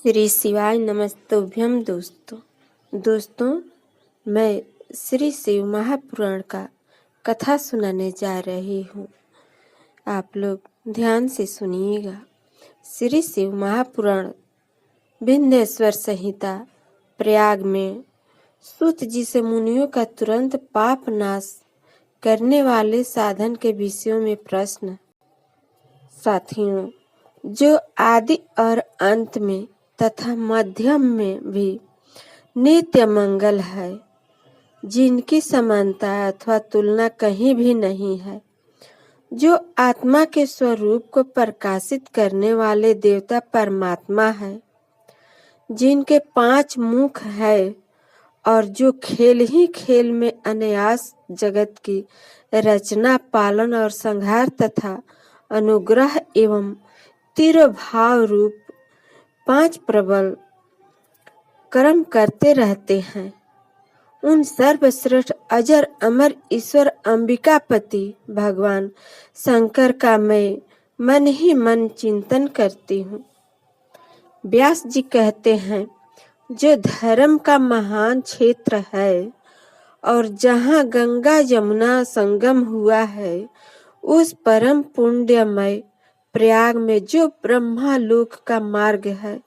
श्री शिवाय नमस्तुभ्यम। दोस्तों मैं श्री शिव महापुराण का कथा सुनाने जा रही हूँ। आप लोग ध्यान से सुनिएगा। श्री शिव महापुराण विंध्येश्वर संहिता प्रयाग में सूत जी से मुनियों का तुरंत पाप नाश करने वाले साधन के विषयों में प्रश्न। साथियों, जो आदि और अंत में तथा मध्यम में भी नित्य मंगल है, जिनकी समानता अथवा तुलना कहीं भी नहीं है, जो आत्मा के स्वरूप को प्रकाशित करने वाले देवता परमात्मा है, जिनके 5 मुख है और जो खेल ही खेल में अनायास जगत की रचना, पालन और संहार तथा अनुग्रह एवं तिरोभाव रूप 5 प्रबल कर्म करते रहते हैं, उन सर्वश्रेष्ठ अजर अमर ईश्वर अंबिकापति भगवान शंकर का मैं मन ही मन चिंतन करती हूँ। व्यास जी कहते हैं, जो धर्म का महान क्षेत्र है और जहाँ गंगा यमुना संगम हुआ है, उस परम पुण्यमय प्रयाग में जो ब्रह्मालोक का मार्ग है,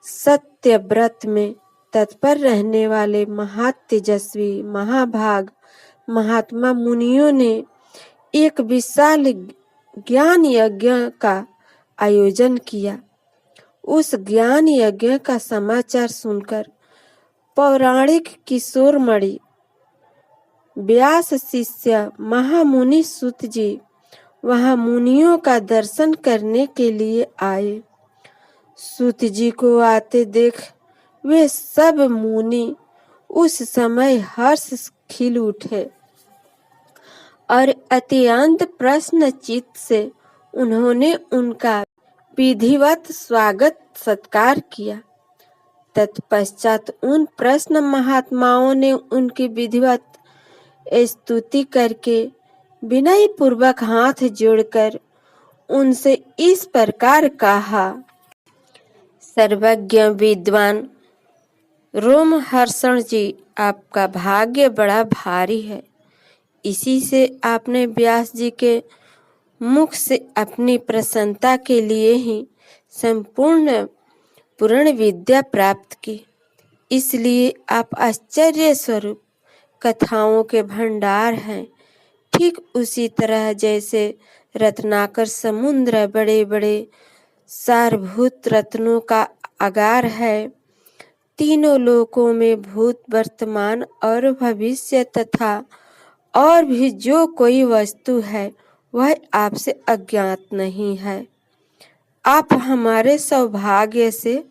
सत्य व्रत में तत्पर रहने वाले महातेजस्वी महाभाग महात्मा मुनियों ने एक विशाल ज्ञान यज्ञ का आयोजन किया। उस ज्ञान यज्ञ का समाचार सुनकर पौराणिक किशोरमणि व्यास शिष्य महामुनि सूत जी वहां मुनियों का दर्शन करने के लिए आए। सूत जी को आते देख वे सब मुनि उस समय हर्ष खिल उठे और अत्यंत प्रसन्न चित्त से उन्होंने उनका विधिवत स्वागत सत्कार किया। तत्पश्चात उन प्रसन्न महात्माओं ने उनकी विधिवत स्तुति करके विनय पूर्वक हाथ जोड़कर उनसे इस प्रकार कहा। सर्वज्ञ विद्वान रोमहर्षण जी, आपका भाग्य बड़ा भारी है। इसी से आपने व्यास जी के मुख से अपनी प्रसन्नता के लिए ही संपूर्ण पूर्ण विद्या प्राप्त की। इसलिए आप आश्चर्य स्वरूप कथाओं के भंडार हैं। ठीक उसी तरह जैसे रत्नाकर समुद्र बड़े बड़े सारभूत रत्नों का अगार है, तीनों लोकों में भूत वर्तमान और भविष्य तथा और भी जो कोई वस्तु है वह आपसे अज्ञात नहीं है। आप हमारे सौभाग्य से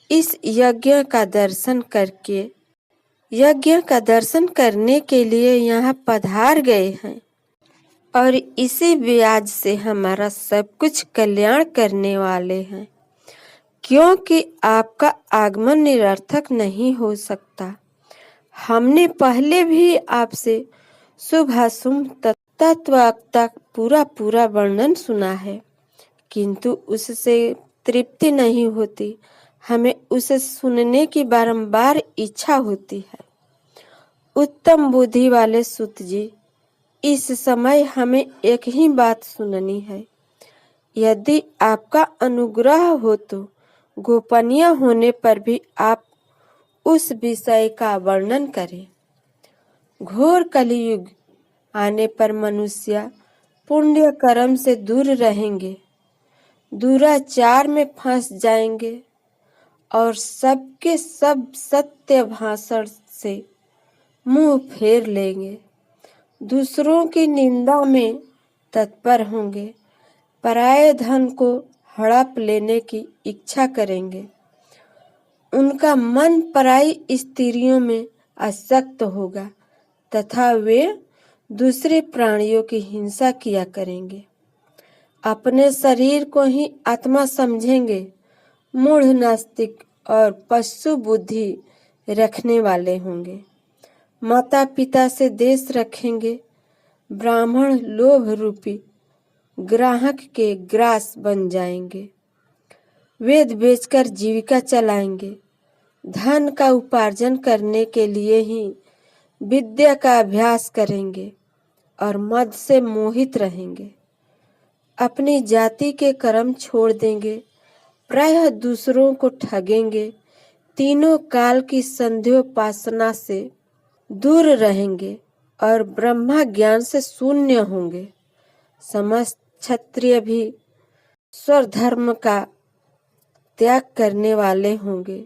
इस यज्ञ का दर्शन करने के लिए यहाँ पधार गए हैं और इसी ब्याज से हमारा सब कुछ कल्याण करने वाले हैं, क्योंकि आपका आगमन निरर्थक नहीं हो सकता। हमने पहले भी आपसे शुभाशुभ तत्व तक पूरा वर्णन सुना है, किंतु उससे तृप्ति नहीं होती। हमें उसे सुनने की बारंबार इच्छा होती है। उत्तम बुद्धि वाले सूत जी, इस समय हमें एक ही बात सुननी है। यदि आपका अनुग्रह हो तो गोपनीय होने पर भी आप उस विषय का वर्णन करें। घोर कलियुग आने पर मनुष्य पुण्य कर्म से दूर रहेंगे, दुराचार में फंस जाएंगे और सबके सब सत्य भाषण से मुंह फेर लेंगे, दूसरों की निंदा में तत्पर होंगे, पराये धन को हड़प लेने की इच्छा करेंगे, उनका मन पराई स्त्रियों में आसक्त होगा तथा वे दूसरे प्राणियों की हिंसा किया करेंगे, अपने शरीर को ही आत्मा समझेंगे, मूढ़ नास्तिक और पशु बुद्धि रखने वाले होंगे, माता पिता से देश रखेंगे, ब्राह्मण लोभ रूपी ग्राहक के ग्रास बन जाएंगे, वेद बेचकर जीविका चलाएंगे। धन का उपार्जन करने के लिए ही विद्या का अभ्यास करेंगे और मद से मोहित रहेंगे। अपनी जाति के कर्म छोड़ देंगे, प्रायः दूसरों को ठगेंगे, तीनों काल की संध्योपासना से दूर रहेंगे और ब्रह्मा ज्ञान से शून्य होंगे। समस्त क्षत्रिय भी स्वधर्म का त्याग करने वाले होंगे।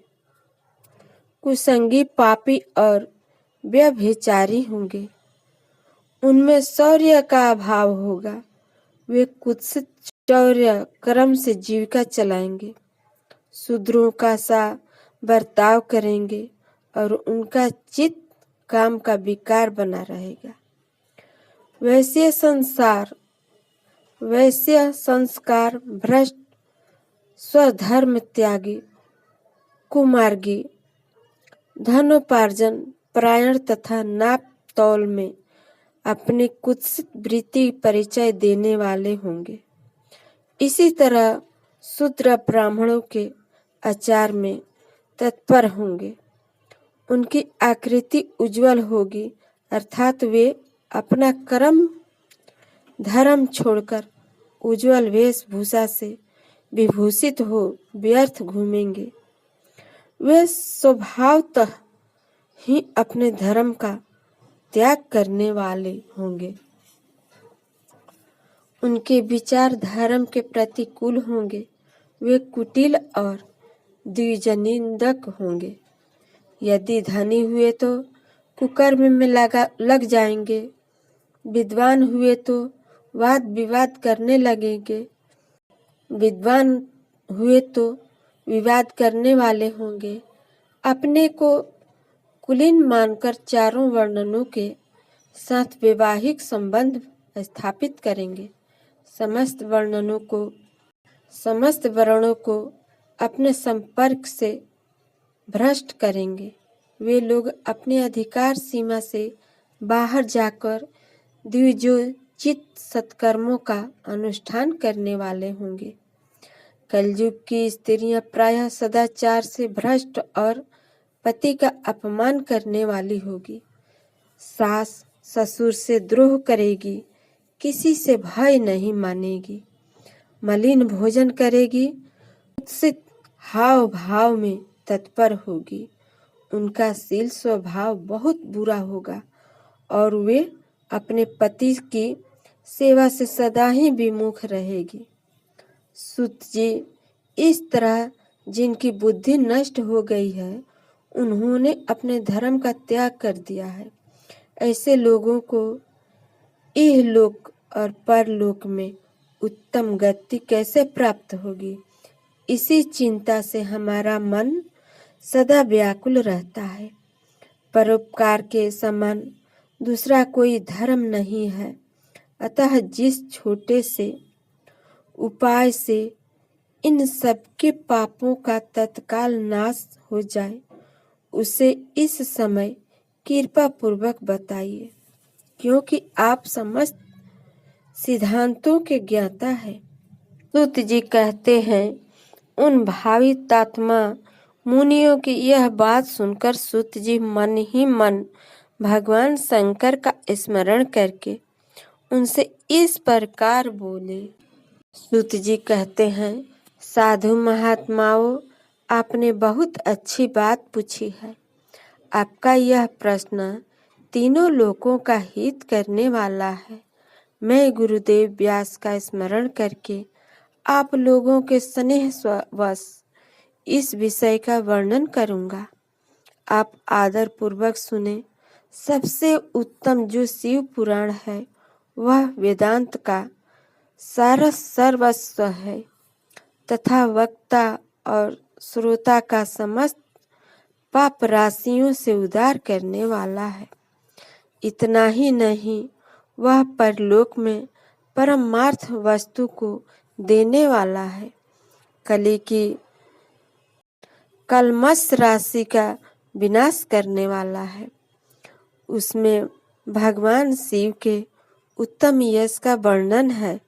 कुसंगी, पापी और व्यभिचारी होंगे। उनमें शौर्य का अभाव होगा। वे कुत्सित शौर्य कर्म से जीविका चलाएंगे, शूद्रों का सा बर्ताव करेंगे और उनका चित्त काम का विकार बना रहेगा। वैश्य संस्कार भ्रष्ट, स्वधर्म त्यागी, कुमार्गी, धनोपार्जन परायण तथा नाप तौल में अपनी कुत्सित वृत्ति परिचय देने वाले होंगे। इसी तरह शूद्र ब्राह्मणों के आचार में तत्पर होंगे। उनकी आकृति उज्जवल होगी, अर्थात वे अपना कर्म धर्म छोड़कर उज्जवल वेशभूषा से विभूषित हो व्यर्थ घूमेंगे। वे स्वभावतः ही अपने धर्म का त्याग करने वाले होंगे। उनके विचार धर्म के प्रतिकूल होंगे। वे कुटिल और द्विजनिंदक होंगे। यदि धनी हुए तो कुकर्म में लग जाएंगे। विद्वान हुए तो वाद विवाद करने लगेंगे। विद्वान हुए तो विवाद करने वाले होंगे। अपने को कुलीन मानकर चारों वर्णों के साथ वैवाहिक संबंध स्थापित करेंगे। समस्त वर्णों को अपने संपर्क से भ्रष्ट करेंगे। वे लोग अपने अधिकार सीमा से बाहर जाकर द्विजोचित सत्कर्मों का अनुष्ठान करने वाले होंगे। कलयुग की स्त्रियां प्रायः सदाचार से भ्रष्ट और पति का अपमान करने वाली होगी। सास ससुर से द्रोह करेगी, किसी से भय नहीं मानेगी, मलिन भोजन करेगी, कुत्सित हाव भाव में तत्पर होगी। उनका शील स्वभाव बहुत बुरा होगा और वे अपने पति की सेवा से सदा ही विमुख रहेगी। सूत जी, इस तरह जिनकी बुद्धि नष्ट हो गई है, उन्होंने अपने धर्म का त्याग कर दिया है। ऐसे लोगों को इहलोक और परलोक में उत्तम गति कैसे प्राप्त होगी? इसी चिंता से हमारा मन सदा व्याकुल रहता है। परोपकार के समान दूसरा कोई धर्म नहीं है। अतः जिस छोटे से उपाय से इन सबके पापों का तत्काल नाश हो जाए, उसे इस समय कृपा पूर्वक बताइए, क्योंकि आप समस्त सिद्धांतों के ज्ञाता हैं। सूत जी कहते हैं, उन भावितात्मा मुनियों की यह बात सुनकर सूत जी मन ही मन भगवान शंकर का स्मरण करके उनसे इस प्रकार बोले। सूत जी कहते हैं, साधु महात्माओं, आपने बहुत अच्छी बात पूछी है। आपका यह प्रश्न तीनों लोकों का हित करने वाला है। मैं गुरुदेव व्यास का स्मरण करके आप लोगों के स्नेहवश इस विषय का वर्णन करूंगा। आप आदर पूर्वक सुने। सबसे उत्तम जो शिव पुराण है, वह वेदांत का सारा सर्वस्व है तथा वक्ता और श्रोता का समस्त पाप राशियों से उद्धार करने वाला है। इतना ही नहीं, वह परलोक में परमार्थ वस्तु को देने वाला है। कली की कलमश राशि का विनाश करने वाला है। उसमें भगवान शिव के उत्तम यश का वर्णन है।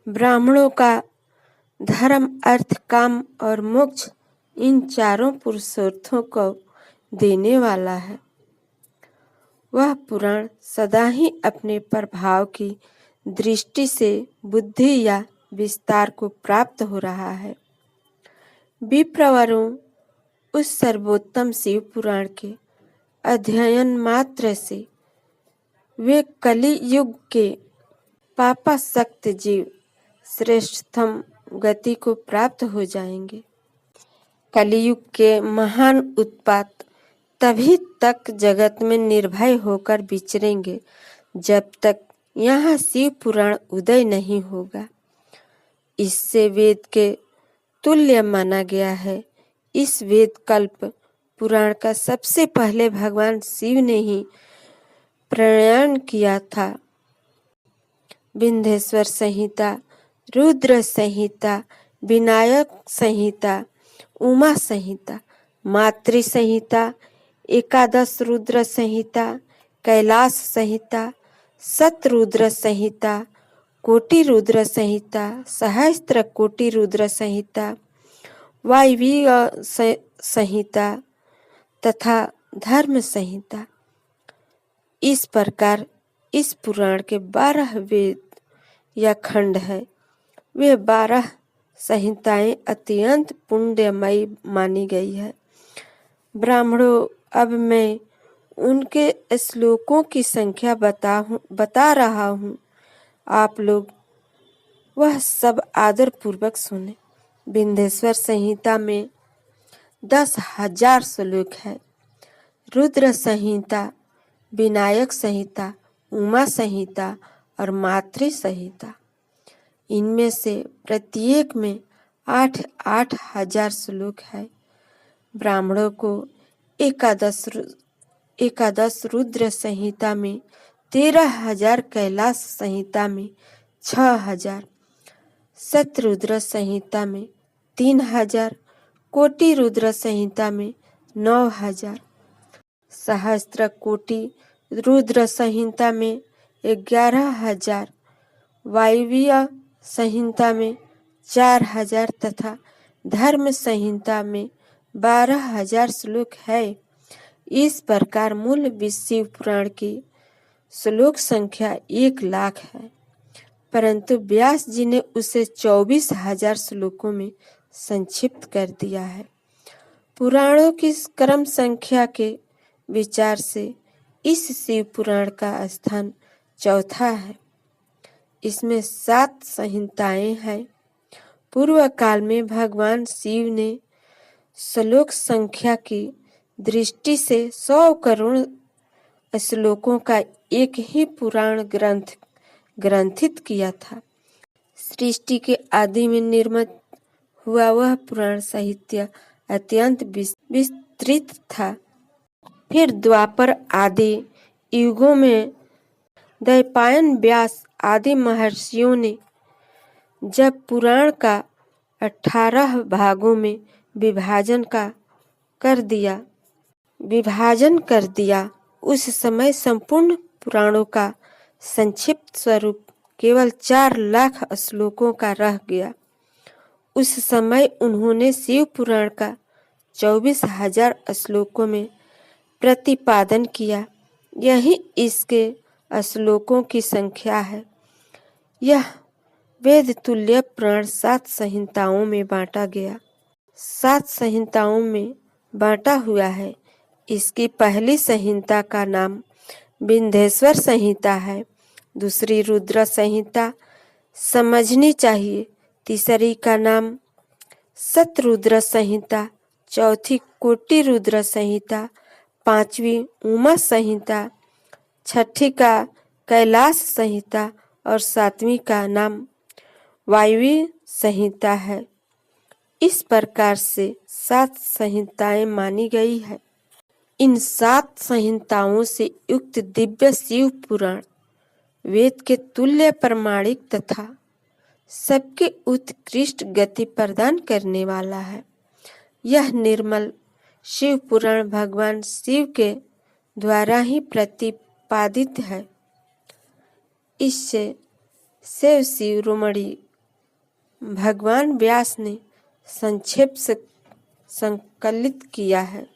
ब्राह्मणों का धर्म, अर्थ, काम और मोक्ष, इन चारों पुरुषार्थों को देने वाला है। वह पुराण सदा ही अपने प्रभाव की दृष्टि से बुद्धि या विस्तार को प्राप्त हो रहा है। विप्रवरों उस सर्वोत्तम शिव पुराण के अध्ययन मात्र से वे कलि युग के पापासक्त जीव श्रेष्ठतम गति को प्राप्त हो जाएंगे। कलियुग के महान उत्पात तभी तक जगत में निर्भय होकर विचरेंगे जब तक यहाँ शिव पुराण उदय नहीं होगा। इससे वेद के तुल्य माना गया है। इस वेद कल्प पुराण का सबसे पहले भगवान शिव ने ही प्रणयन किया था। विंध्येश्वर संहिता, रुद्र संहिता, विनायक संहिता, उमा संहिता, मातृ संहिता, एकादश रुद्र संहिता, कैलाश संहिता, शतरुद्र संहिता, कोटि रुद्र संहिता, सहस्त्र कोटि रुद्र संहिता, वायवीय संहिता तथा धर्म संहिता, इस प्रकार इस पुराण के 12 वेद या खंड है। वे 12 संहिताएं अत्यंत पुण्यमयी मानी गई है। ब्राह्मणों, अब मैं उनके श्लोकों की संख्या बता रहा हूँ। आप लोग वह सब आदर पूर्वक सुने। विंध्येश्वर संहिता में 10,000 श्लोक है। रुद्र संहिता, विनायक संहिता, उमा संहिता और मातृ संहिता, इनमें से प्रत्येक में 8,000 श्लोक है। ब्राह्मणों को एकादश रुद्र संहिता में 13,000, कैलाश संहिता में 6,000, शतरुद्र संहिता में 3,000, कोटि रुद्र संहिता में 9,000, सहस्त्र कोटि रुद्र संहिता में 11,000, वायवीय संहिता में 4,000 तथा धर्म संहिता में 12,000 श्लोक है। इस प्रकार मूल शिव पुराण की श्लोक संख्या 1,00,000 है, परंतु व्यास जी ने उसे 24,000 श्लोकों में संक्षिप्त कर दिया है। पुराणों की क्रम संख्या के विचार से इस शिव पुराण का स्थान चौथा है। इसमें 7 संहिताएं हैं। पूर्व काल में भगवान शिव ने श्लोक संख्या की दृष्टि से 100 करोड़ श्लोकों का एक ही पुराण ग्रंथित किया था। सृष्टि के आदि में निर्मित हुआ वह पुराण साहित्य अत्यंत विस्तृत था। फिर द्वापर आदि युगों में द्वैपायन, व्यास आदि महर्षियों ने जब पुराण का 18 भागों में विभाजन कर दिया, उस समय संपूर्ण पुराणों का संक्षिप्त स्वरूप केवल 4,00,000 श्लोकों का रह गया। उस समय उन्होंने शिव पुराण का 24,000 श्लोकों में प्रतिपादन किया। यही इसके श्लोकों की संख्या है। यह वेद तुल्य पुराण 7 संहिताओं में बांटा गया। 7 संहिताओं में बांटा हुआ है। इसकी पहली संहिता का नाम विंध्येश्वर संहिता है। दूसरी रुद्र संहिता समझनी चाहिए। तीसरी का नाम शतरुद्र संहिता, चौथी कोटि रुद्र संहिता, पांचवी उमा संहिता, छठी का कैलाश संहिता और सातवीं का नाम वायवी संहिता है। इस प्रकार से 7 संहिताएं मानी गई है। इन 7 संहिताओं से युक्त दिव्य शिव पुराण वेद के तुल्य प्रमाणिक तथा सबके उत्कृष्ट गति प्रदान करने वाला है। यह निर्मल शिव पुराण भगवान शिव के द्वारा ही प्रतिपादित है। इससे शिव शिरोमणि भगवान व्यास ने संक्षेप से संकलित किया है।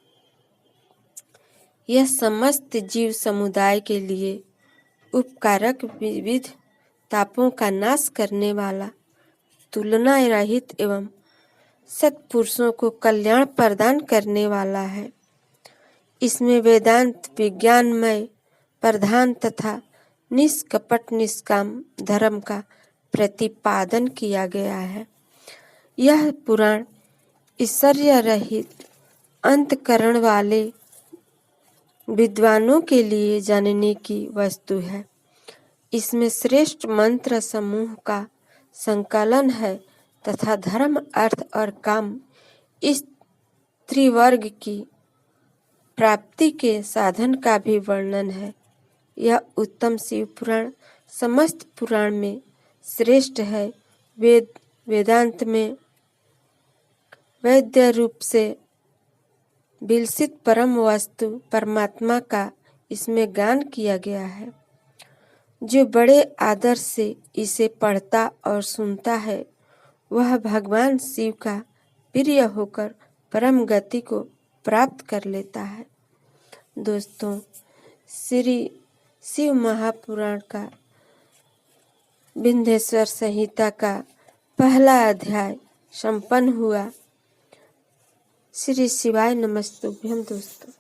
यह समस्त जीव समुदाय के लिए उपकारक, विविध तापों का नाश करने वाला, तुलना रहित एवं सत्पुरुषों को कल्याण प्रदान करने वाला है। इसमें वेदांत विज्ञानमय प्रधान तथा निष्कपट निष्काम धर्म का प्रतिपादन किया गया है। यह पुराण ऐश्वर्य रहित अंतःकरण वाले विद्वानों के लिए जानने की वस्तु है। इसमें श्रेष्ठ मंत्र समूह का संकलन है तथा धर्म, अर्थ और काम इस त्रिवर्ग की प्राप्ति के साधन का भी वर्णन है। यह उत्तम शिव पुराण समस्त पुराण में श्रेष्ठ है। वेदांत में वैद्य रूप से विलसित परम वस्तु परमात्मा का इसमें गान किया गया है। जो बड़े आदर से इसे पढ़ता और सुनता है वह भगवान शिव का प्रिय होकर परम गति को प्राप्त कर लेता है। दोस्तों, श्री शिव महापुराण का विंध्येश्वर संहिता का पहला अध्याय संपन्न हुआ। श्री शिवाय नमस्तुभ्यम दोस्तों।